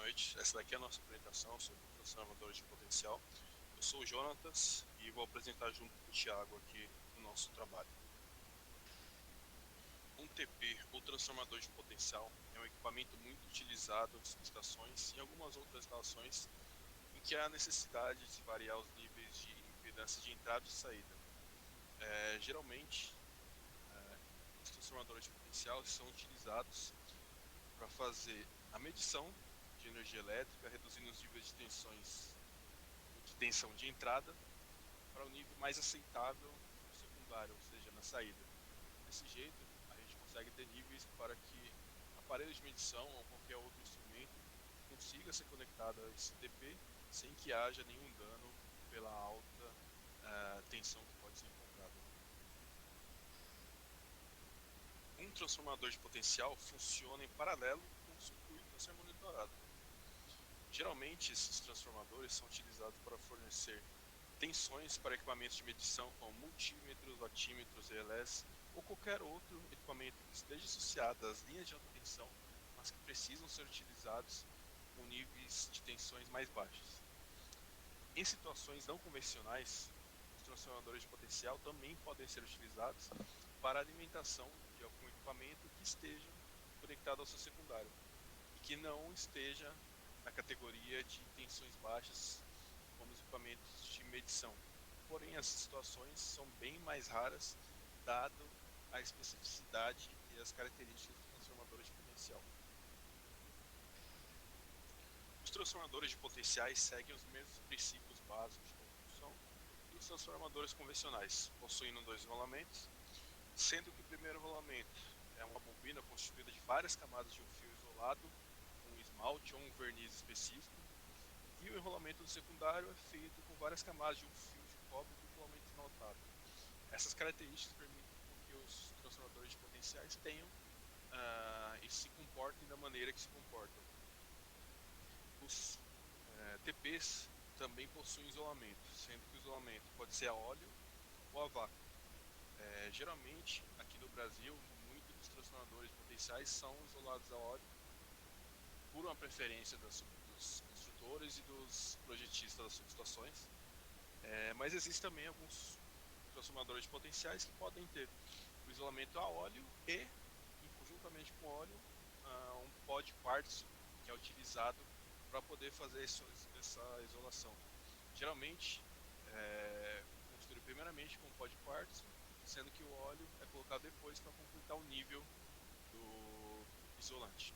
noite. Essa daqui é a nossa apresentação sobre transformadores de potencial. Eu sou o Jonatas e vou apresentar junto com o Thiago aqui o nosso trabalho. Um TP, ou transformador de potencial, é um equipamento muito utilizado em subestações e em algumas outras instalações em que há necessidade de variar os níveis de impedância de entrada e saída. Geralmente, os transformadores de potencial são utilizados para fazer a medição de energia elétrica, reduzindo os níveis de tensão de entrada para o nível mais aceitável no secundário, ou seja, na saída. Desse jeito, a gente consegue ter níveis para que aparelhos de medição ou qualquer outro instrumento consiga ser conectado a esse TP sem que haja nenhum dano pela alta tensão que pode ser encontrada. Um transformador de potencial funciona em paralelo com o circuito a ser monitorado. Geralmente, esses transformadores são utilizados para fornecer tensões para equipamentos de medição como multímetros, watímetros, relés ou qualquer outro equipamento que esteja associado às linhas de alta tensão, mas que precisam ser utilizados com níveis de tensões mais baixas. Em situações não convencionais, os transformadores de potencial também podem ser utilizados para a alimentação de algum equipamento que esteja conectado ao seu secundário e que não esteja na categoria de tensões baixas como os equipamentos de medição. Porém, essas situações são bem mais raras, dado a especificidade e as características dos transformadores de potencial. Os transformadores de potenciais seguem os mesmos princípios básicos de construção dos transformadores convencionais, possuindo dois rolamentos, sendo que o primeiro rolamento é uma bobina constituída de várias camadas de um fio isolado, um esmalte ou um verniz específico, e o enrolamento do secundário é feito com várias camadas de um fio de cobre duplamente esmaltado. Essas características permitem que os transformadores de potenciais tenham e se comportem da maneira que se comportam. Os TPs também possuem isolamento, sendo que o isolamento pode ser a óleo ou a vácuo. Geralmente, aqui no Brasil, muitos dos transformadores de potenciais são isolados a óleo por uma preferência dos construtores e dos projetistas das subestações, mas existem também alguns transformadores de potenciais que podem ter o isolamento a óleo e, conjuntamente com óleo, um pó de quartzo que é utilizado para poder fazer essa isolação. Geralmente, construído primeiramente com pó de quartzo, sendo que o óleo é colocado depois para completar o nível do isolante.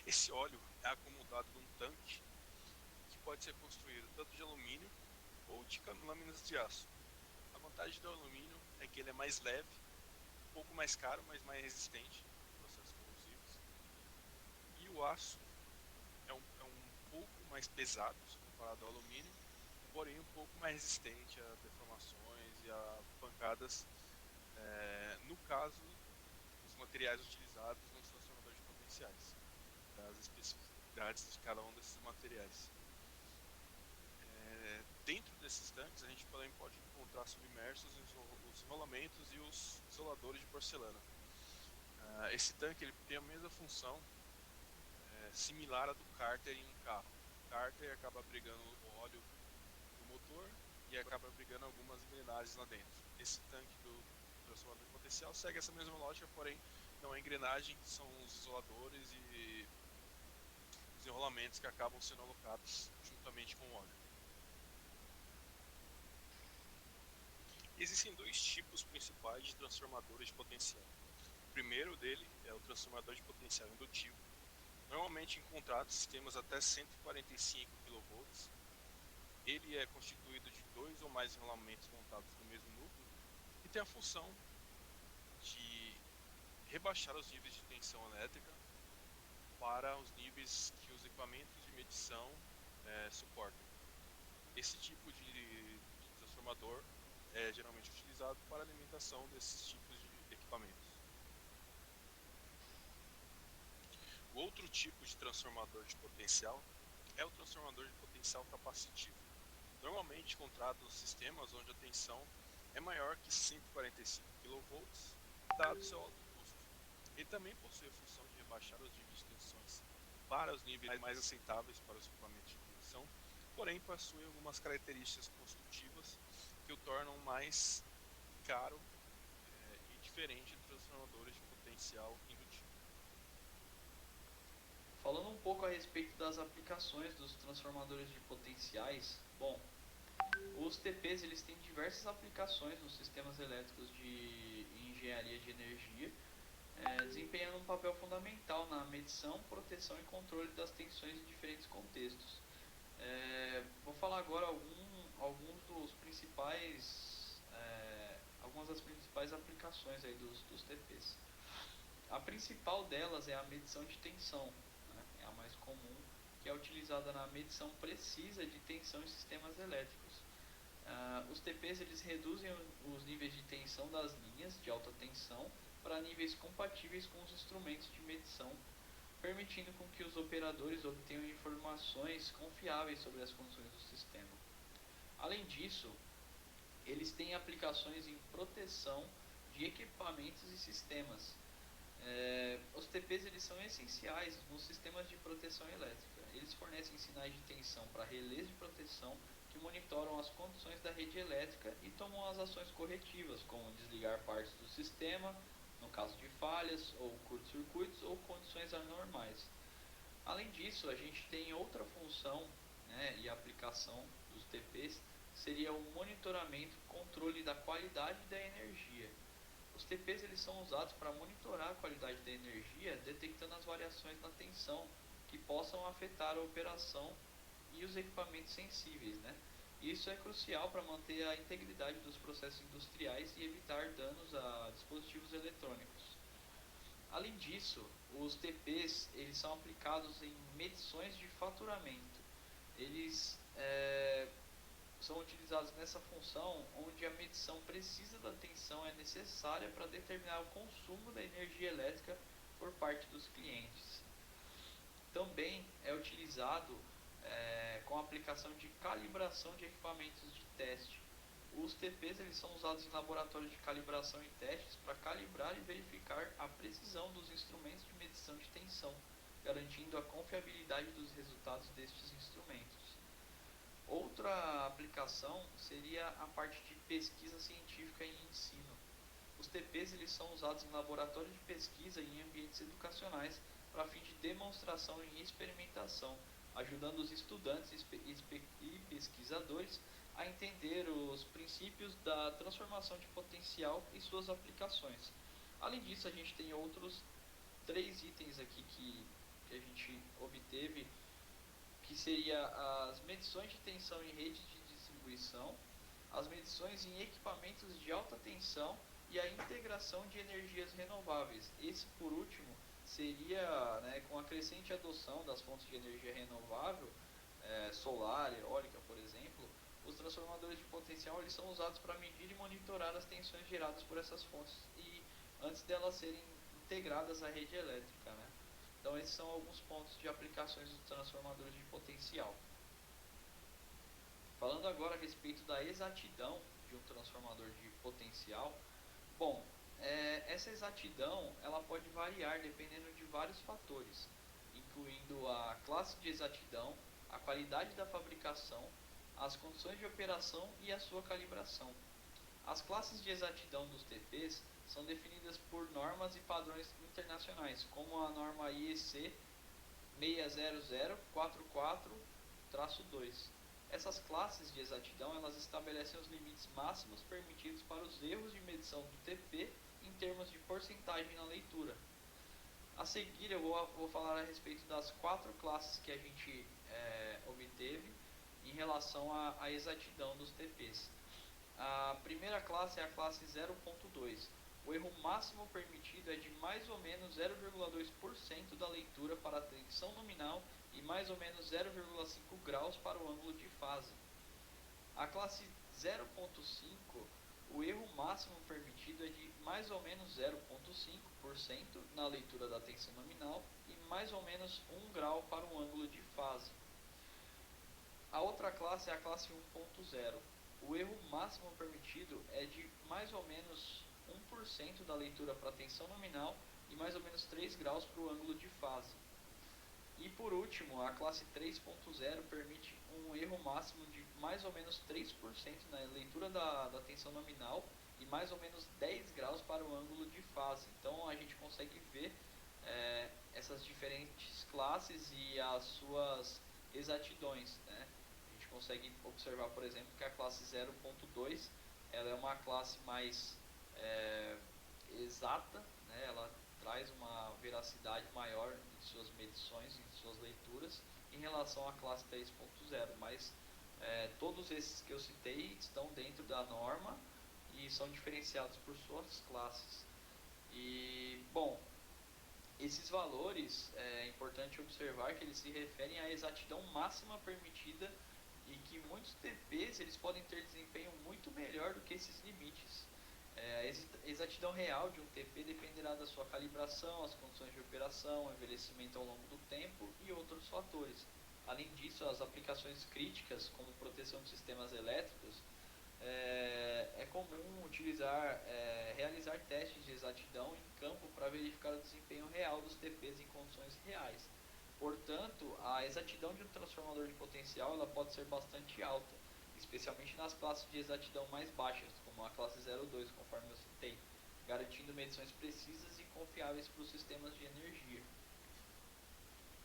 Esse óleo é acomodado num tanque que pode ser construído tanto de alumínio ou de lâminas de aço. A vantagem do alumínio é que ele é mais leve, um pouco mais caro, mas mais resistente a processos corrosivos. E o aço é um pouco mais pesado se comparado ao alumínio, porém um pouco mais resistente a deformações e a pancadas, no caso dos materiais utilizados nos transformadores de potenciais, das especificidades de cada um desses materiais. Dentro desses tanques a gente também pode encontrar submersos os enrolamentos e os isoladores de porcelana. Esse tanque ele tem a mesma função similar à do cárter em um carro. O cárter acaba abrigando o óleo do motor e acaba abrigando algumas engrenagens lá dentro. Esse tanque do transformador de potencial segue essa mesma lógica, porém não é engrenagem, são os isoladores e os enrolamentos que acabam sendo alocados juntamente com o óleo. Existem dois tipos principais de transformadores de potencial. O primeiro dele é o transformador de potencial indutivo, normalmente encontrado em sistemas até 145 kV. Ele é constituído de dois ou mais enrolamentos montados no mesmo núcleo e tem a função de rebaixar os níveis de tensão elétrica para os níveis que os equipamentos de medição suportam. Esse tipo de transformador é geralmente utilizado para a alimentação desses tipos de equipamentos. O outro tipo de transformador de potencial é o transformador de potencial capacitivo, normalmente encontrado nos sistemas onde a tensão é maior que 145 kV, dado seu alto custo. Ele também possui a função de rebaixar os níveis de tensões para os níveis mais aceitáveis para os equipamentos de tensão, porém possui algumas características construtivas que o tornam mais caro e diferente de transformadores de potencial indutivo. Falando um pouco a respeito das aplicações dos transformadores de potenciais, bom, os TPs eles têm diversas aplicações nos sistemas elétricos de engenharia de energia, desempenhando um papel fundamental na medição, proteção e controle das tensões em diferentes contextos. Vou falar agora alguns dos principais, algumas das principais aplicações aí dos TPs. A principal delas é a medição de tensão, né? É a mais comum, que é utilizada na medição precisa de tensão em sistemas elétricos. Os TPs eles reduzem os níveis de tensão das linhas de alta tensão para níveis compatíveis com os instrumentos de medição, permitindo com que os operadores obtenham informações confiáveis sobre as condições do sistema. Além disso, eles têm aplicações em proteção de equipamentos e sistemas. Os TPs eles são essenciais nos sistemas de proteção elétrica. Eles fornecem sinais de tensão para relés de proteção que monitoram as condições da rede elétrica e tomam as ações corretivas, como desligar partes do sistema, no caso de falhas ou curtos-circuitos ou condições anormais. Além disso, a gente tem outra função, né, e aplicação dos TPs, seria o monitoramento e controle da qualidade da energia. Os TPs eles são usados para monitorar a qualidade da energia, detectando as variações na tensão que possam afetar a operação e os equipamentos sensíveis, né? Isso é crucial para manter a integridade dos processos industriais e evitar danos a dispositivos eletrônicos. Além disso, os TPs eles são aplicados em medições de faturamento. Eles são utilizados nessa função onde a medição precisa da tensão é necessária para determinar o consumo da energia elétrica por parte dos clientes. Também é utilizado com a aplicação de calibração de equipamentos de teste. Os TPs eles são usados em laboratórios de calibração e testes para calibrar e verificar a precisão dos instrumentos de medição de tensão, garantindo a confiabilidade dos resultados destes instrumentos. Outra aplicação seria a parte de pesquisa científica e ensino. Os TPs eles são usados em laboratórios de pesquisa e em ambientes educacionais para fim de demonstração e experimentação, ajudando os estudantes e pesquisadores a entender os princípios da transformação de potencial e suas aplicações. Além disso, a gente tem outros 3 itens aqui que a gente obteve, que seria as medições de tensão em redes de distribuição, as medições em equipamentos de alta tensão e a integração de energias renováveis. Esse, por último, seria, né, com a crescente adoção das fontes de energia renovável, solar, eólica, por exemplo, os transformadores de potencial eles são usados para medir e monitorar as tensões geradas por essas fontes e antes delas serem integradas à rede elétrica, né? Então esses são alguns pontos de aplicações dos transformadores de potencial. Falando agora a respeito da exatidão de um transformador de potencial, bom, essa exatidão ela pode variar dependendo de vários fatores, incluindo a classe de exatidão, a qualidade da fabricação, as condições de operação e a sua calibração. As classes de exatidão dos TPs são definidas por normas e padrões internacionais, como a norma IEC 60044-2. Essas classes de exatidão elas estabelecem os limites máximos permitidos para os erros de medição do TP em termos de porcentagem na leitura. A seguir eu vou falar a respeito das 4 classes que a gente obteve em relação à exatidão dos TPs. A primeira classe é a classe 0.2. O erro máximo permitido é de mais ou menos 0,2% da leitura para a tensão nominal e mais ou menos 0,5 graus para o ângulo de fase. A classe 0.5, o erro máximo permitido é de mais ou menos 0,5% na leitura da tensão nominal e mais ou menos 1 grau para o ângulo de fase. A outra classe é a classe 1.0. O erro máximo permitido é de mais ou menos 1% da leitura para tensão nominal e mais ou menos 3 graus para o ângulo de fase. E por último, a classe 3.0 permite um erro máximo de mais ou menos 3% na leitura da tensão nominal e mais ou menos 10 graus para o ângulo de fase. Então a gente consegue ver essas diferentes classes e as suas exatidões, né? A gente consegue observar, por exemplo, que a classe 0.2 ela é uma classe mais exata, né? Ela traz uma veracidade maior em suas medições, em suas leituras, em relação à classe 3.0, mas todos esses que eu citei estão dentro da norma e são diferenciados por suas classes. E, bom, esses valores, é importante observar que eles se referem à exatidão máxima permitida e que muitos TPs eles podem ter desempenho muito melhor do que esses limites. A exatidão real de um TP dependerá da sua calibração, as condições de operação, o envelhecimento ao longo do tempo e outros fatores. Além disso, as aplicações críticas, como proteção de sistemas elétricos, é comum realizar testes de exatidão em campo para verificar o desempenho real dos TPs em condições reais. Portanto, a exatidão de um transformador de potencial ela pode ser bastante alta, especialmente nas classes de exatidão mais baixas, como a classe 02, conforme eu citei, garantindo medições precisas e confiáveis para os sistemas de energia.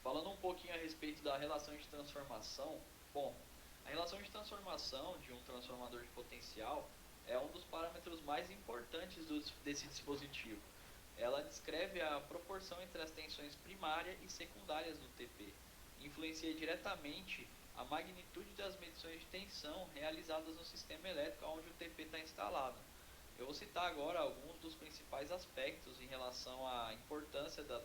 Falando um pouquinho a respeito da relação de transformação, bom, a relação de transformação de um transformador de potencial é um dos parâmetros mais importantes desse dispositivo. Ela descreve a proporção entre as tensões primária e secundárias do TP. Influencia diretamente a magnitude das medições de tensão realizadas no sistema elétrico onde o TP está instalado. Eu vou citar agora alguns dos principais aspectos em relação à importância da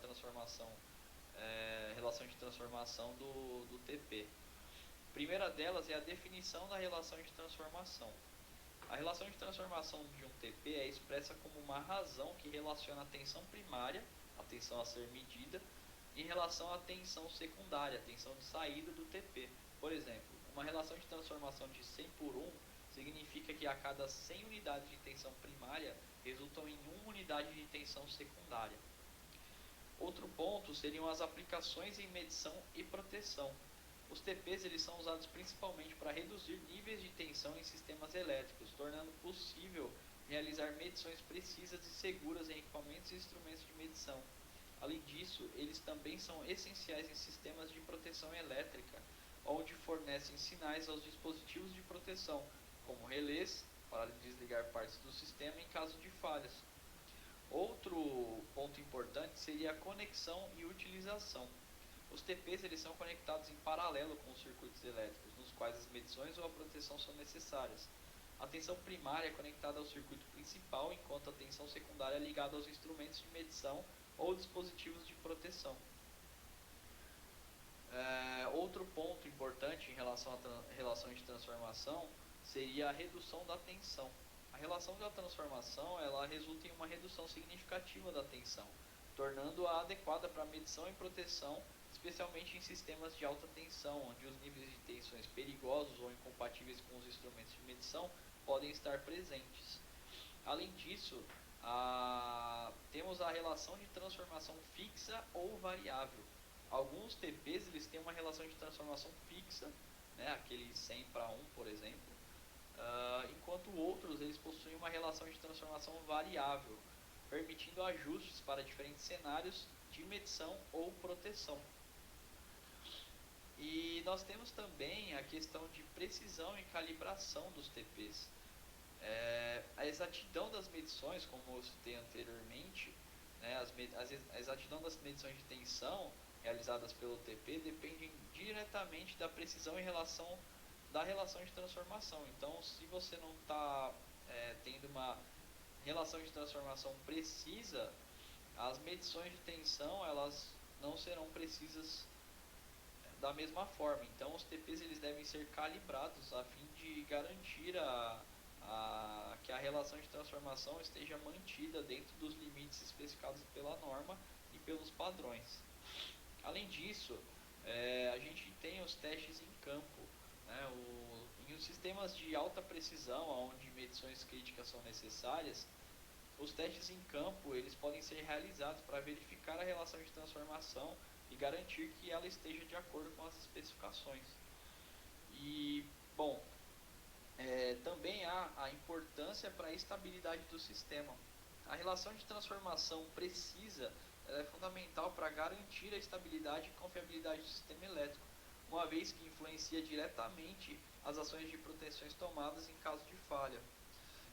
relação de transformação do TP. A primeira delas é a definição da relação de transformação. A relação de transformação de um TP é expressa como uma razão que relaciona a tensão primária, a tensão a ser medida, em relação à tensão secundária, a tensão de saída do TP. Por exemplo, uma relação de transformação de 100 por 1 significa que a cada 100 unidades de tensão primária resultam em 1 unidade de tensão secundária. Outro ponto seriam as aplicações em medição e proteção. Os TPs eles são usados principalmente para reduzir níveis de tensão em sistemas elétricos, tornando possível realizar medições precisas e seguras em equipamentos e instrumentos de medição. Além disso, eles também são essenciais em sistemas de proteção elétrica, onde fornecem sinais aos dispositivos de proteção, como relés, para desligar partes do sistema em caso de falhas. Outro ponto importante seria a conexão e utilização. Os TPs eles são conectados em paralelo com os circuitos elétricos, nos quais as medições ou a proteção são necessárias. A tensão primária é conectada ao circuito principal, enquanto a tensão secundária é ligada aos instrumentos de medição ou dispositivos de proteção. Outro ponto importante em relação à relação de transformação seria a redução da tensão. A relação da transformação ela resulta em uma redução significativa da tensão, tornando-a adequada para medição e proteção, especialmente em sistemas de alta tensão, onde os níveis de tensões perigosos ou incompatíveis com os instrumentos de medição podem estar presentes. Além disso, temos a relação de transformação fixa ou variável. Alguns TPs eles têm uma relação de transformação fixa, né, aquele 100 para 1, por exemplo, enquanto outros eles possuem uma relação de transformação variável, permitindo ajustes para diferentes cenários de medição ou proteção. E nós temos também a questão de precisão e calibração dos TPs. A exatidão das medições, como eu citei anteriormente, né, a exatidão das medições de tensão realizadas pelo TP dependem diretamente da precisão da relação de transformação. Então, se você não está tendo uma relação de transformação precisa, as medições de tensão elas não serão precisas da mesma forma. Então, os TPs eles devem ser calibrados a fim de garantir que a relação de transformação esteja mantida dentro dos limites especificados pela norma e pelos padrões. Além disso, a gente tem os testes em campo, né? Em os sistemas de alta precisão, onde medições críticas são necessárias, os testes em campo eles podem ser realizados para verificar a relação de transformação e garantir que ela esteja de acordo com as especificações. E, bom, também há a importância para a estabilidade do sistema. A relação de transformação precisa, ela é fundamental para garantir a estabilidade e confiabilidade do sistema elétrico, uma vez que influencia diretamente as ações de proteções tomadas em caso de falha.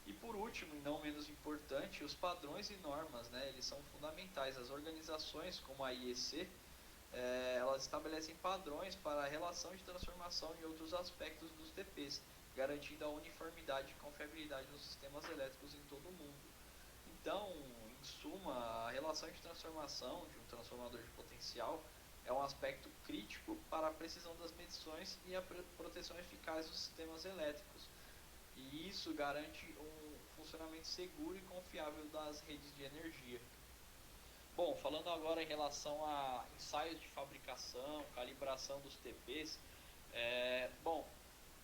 E por último, e não menos importante, os padrões e normas, né, eles são fundamentais. As organizações como a IEC, elas estabelecem padrões para a relação de transformação e outros aspectos dos TPs, garantindo a uniformidade e confiabilidade dos sistemas elétricos em todo o mundo. Então, em suma, a relação de transformação de um transformador de potencial é um aspecto crítico para a precisão das medições e a proteção eficaz dos sistemas elétricos. E isso garante um funcionamento seguro e confiável das redes de energia. Bom, falando agora em relação a ensaios de fabricação, calibração dos TPs, bom,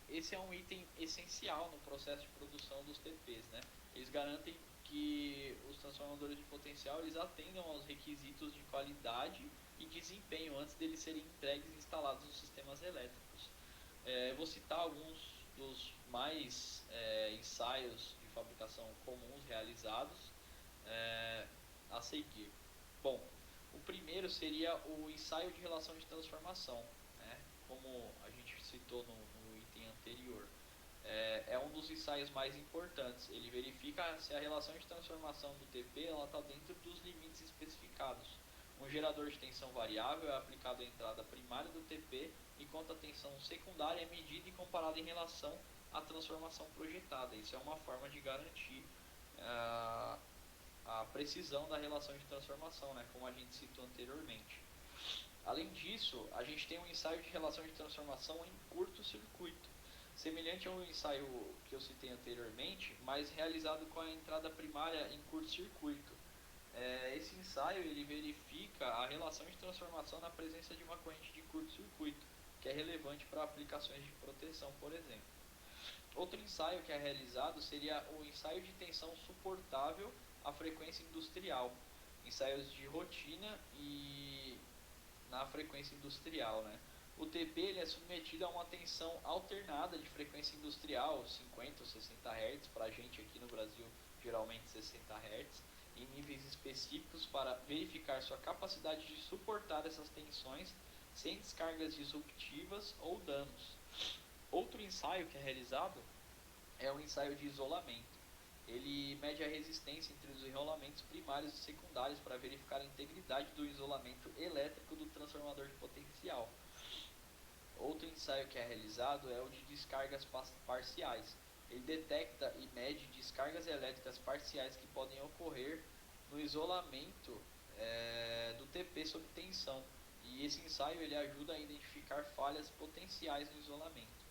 esse é um item essencial no processo de produção dos TPs, né? Eles garantem que os transformadores de potencial eles atendam aos requisitos de qualidade e desempenho antes deles serem entregues e instalados nos sistemas elétricos. Vou citar alguns dos mais ensaios de fabricação comuns realizados a seguir. Bom, o primeiro seria o ensaio de relação de transformação, né? Como a gente citou no item anterior. É um dos ensaios mais importantes. Ele verifica se a relação de transformação do TP está dentro dos limites especificados. Um gerador de tensão variável é aplicado à entrada primária do TP, enquanto a tensão secundária é medida e comparada em relação à transformação projetada. Isso é uma forma de garantir a precisão da relação de transformação, né, como a gente citou anteriormente. Além disso, a gente tem um ensaio de relação de transformação em curto-circuito, semelhante ao ensaio que eu citei anteriormente, mas realizado com a entrada primária em curto-circuito. Esse ensaio ele verifica a relação de transformação na presença de uma corrente de curto-circuito, que é relevante para aplicações de proteção, por exemplo. Outro ensaio que é realizado seria o ensaio de tensão suportável à frequência industrial, ensaios de rotina e na frequência industrial, né? O TP ele é submetido a uma tensão alternada de frequência industrial, 50 ou 60 Hz, para a gente aqui no Brasil geralmente 60 Hz, em níveis específicos para verificar sua capacidade de suportar essas tensões sem descargas disruptivas ou danos. Outro ensaio que é realizado é o ensaio de isolamento. Ele mede a resistência entre os enrolamentos primários e secundários para verificar a integridade do isolamento elétrico do transformador de potencial. Outro ensaio que é realizado é o de descargas parciais. Ele detecta e mede descargas elétricas parciais que podem ocorrer no isolamento do TP sob tensão. E esse ensaio ele ajuda a identificar falhas potenciais no isolamento.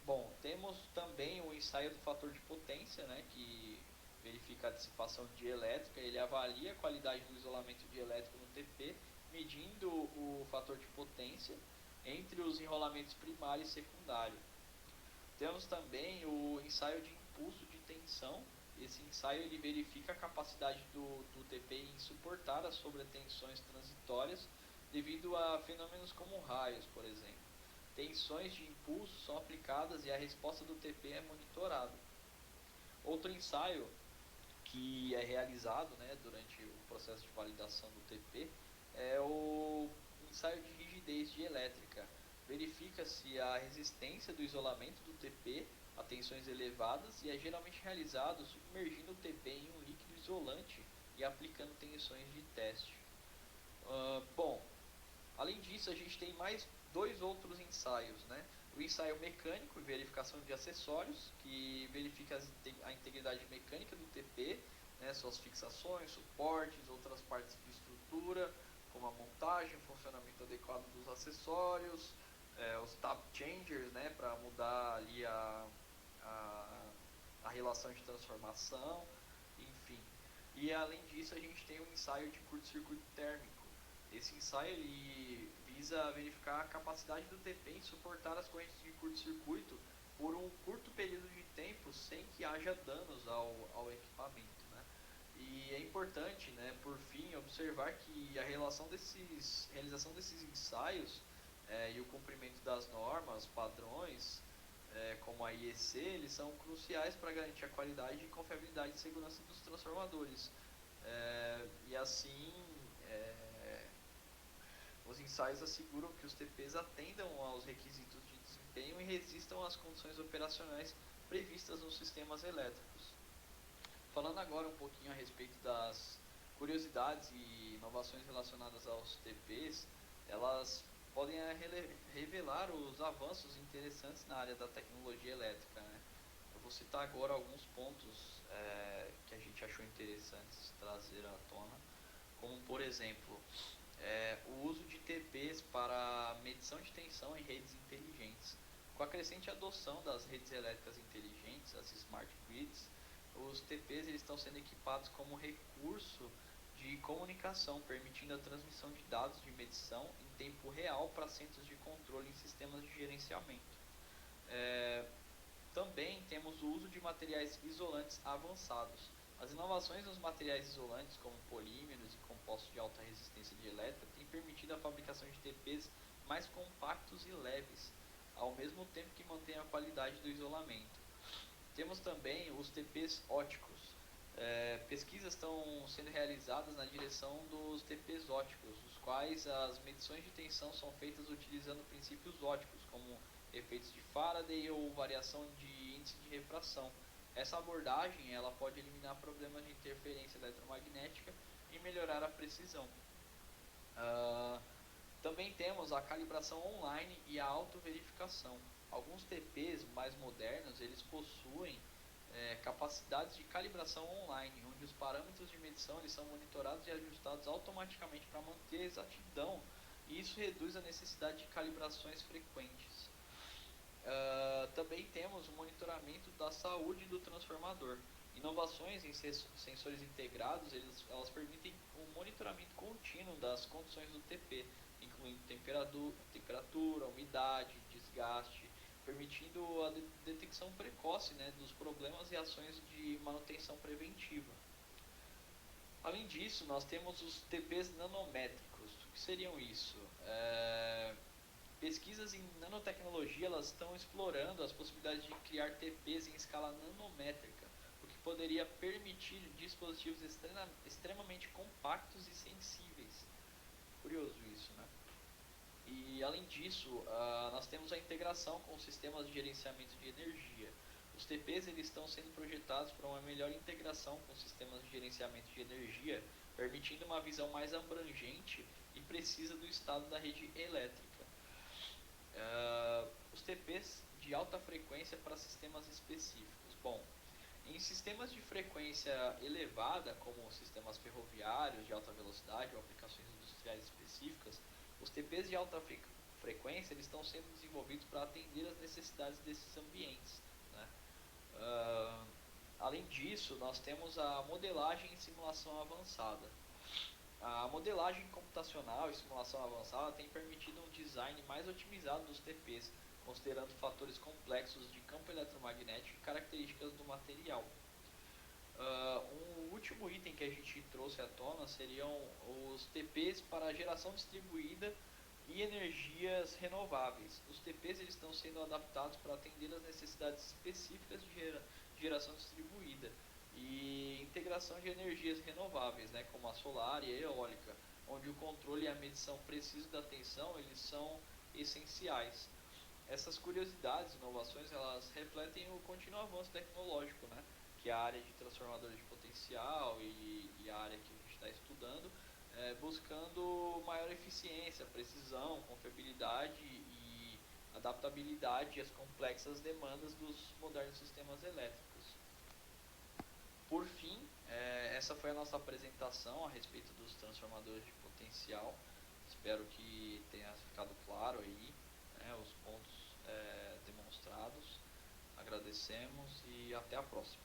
Bom, temos também o ensaio do fator de potência, né, que verifica a dissipação de elétrica. Ele avalia a qualidade do isolamento dielétrico no TP, medindo o fator de potência entre os enrolamentos primário e secundário. Temos também o ensaio de impulso de tensão. Esse ensaio ele verifica a capacidade do TP em suportar as sobretensões transitórias devido a fenômenos como raios, por exemplo. Tensões de impulso são aplicadas e a resposta do TP é monitorada. Outro ensaio que é realizado, né, durante o processo de validação do TP é o ensaio de rigidez dielétrica. Verifica-se a resistência do isolamento do TP a tensões elevadas e é geralmente realizado submergindo o TP em um líquido isolante e aplicando tensões de teste. Bom, além disso, a gente tem mais dois outros ensaios, né? O ensaio mecânico e verificação de acessórios, que verifica a integridade mecânica do TP, né, suas fixações, suportes, outras partes de estrutura, como a montagem, funcionamento adequado dos acessórios, os tap changers, né, para mudar ali a relação de transformação, enfim. E além disso, a gente tem um ensaio de curto-circuito térmico. Esse ensaio ele visa verificar a capacidade do TP em suportar as correntes de curto-circuito por um curto período de tempo sem que haja danos ao equipamento, né? E é importante, né, por fim, observar que a realização desses ensaios e o cumprimento das normas, padrões, como a IEC, eles são cruciais para garantir a qualidade, confiabilidade e segurança dos transformadores. E assim, os ensaios asseguram que os TPs atendam aos requisitos de desempenho e resistam às condições operacionais previstas nos sistemas elétricos. Falando agora um pouquinho a respeito das curiosidades e inovações relacionadas aos TPs, elas podem revelar os avanços interessantes na área da tecnologia elétrica, né? Eu vou citar agora alguns pontos que a gente achou interessantes trazer à tona, como por exemplo, o uso de TPs para medição de tensão em redes inteligentes. Com a crescente adoção das redes elétricas inteligentes, as smart grids, os TPs eles estão sendo equipados como recurso de comunicação, permitindo a transmissão de dados de medição em tempo real para centros de controle em sistemas de gerenciamento. Também temos o uso de materiais isolantes avançados. As inovações nos materiais isolantes, como polímeros e compostos de alta resistência dielétrica, têm permitido a fabricação de TPs mais compactos e leves, ao mesmo tempo que mantêm a qualidade do isolamento. Temos também os TPs óticos. Pesquisas estão sendo realizadas na direção dos TPs óticos, os quais as medições de tensão são feitas utilizando princípios óticos, como efeitos de Faraday ou variação de índice de refração. Essa abordagem ela pode eliminar problemas de interferência eletromagnética e melhorar a precisão. Também temos a calibração online e a autoverificação. Alguns TPs mais modernos eles possuem capacidades de calibração online, onde os parâmetros de medição eles são monitorados e ajustados automaticamente para manter a exatidão, e isso reduz a necessidade de calibrações frequentes. Também temos o monitoramento da saúde do transformador. Inovações em sensores integrados, elas permitem um monitoramento contínuo das condições do TP, incluindo temperatura, umidade, desgaste, permitindo a detecção precoce, né, dos problemas e ações de manutenção preventiva. Além disso, nós temos os TPs nanométricos. O que seriam isso? Pesquisas em nanotecnologia elas estão explorando as possibilidades de criar TPs em escala nanométrica, o que poderia permitir dispositivos extremamente compactos e sensíveis. Curioso isso, né? E além disso, nós temos a integração com sistemas de gerenciamento de energia. Os TPs eles estão sendo projetados para uma melhor integração com sistemas de gerenciamento de energia, permitindo uma visão mais abrangente e precisa do estado da rede elétrica. Os TPs de alta frequência para sistemas específicos. Bom, em sistemas de frequência elevada, como sistemas ferroviários de alta velocidade ou aplicações industriais específicas, os TPs de alta frequência eles estão sendo desenvolvidos para atender às necessidades desses ambientes, né? Além disso, nós temos a modelagem e simulação avançada. A modelagem computacional e simulação avançada tem permitido um design mais otimizado dos TPs, considerando fatores complexos de campo eletromagnético e características do material. Um último item que a gente trouxe à tona seriam os TPs para geração distribuída e energias renováveis. Os TPs eles estão sendo adaptados para atender às necessidades específicas de geração distribuída e integração de energias renováveis, né, como a solar e a eólica, onde o controle e a medição precisa da tensão eles são essenciais. Essas curiosidades, inovações, elas refletem o contínuo avanço tecnológico, né, que é a área de transformadores de potencial e a área que a gente está estudando, buscando maior eficiência, precisão, confiabilidade e adaptabilidade às complexas demandas dos modernos sistemas elétricos. Por fim, essa foi a nossa apresentação a respeito dos transformadores de potencial. Espero que tenha ficado claro aí, né, os pontos demonstrados. Agradecemos e até a próxima.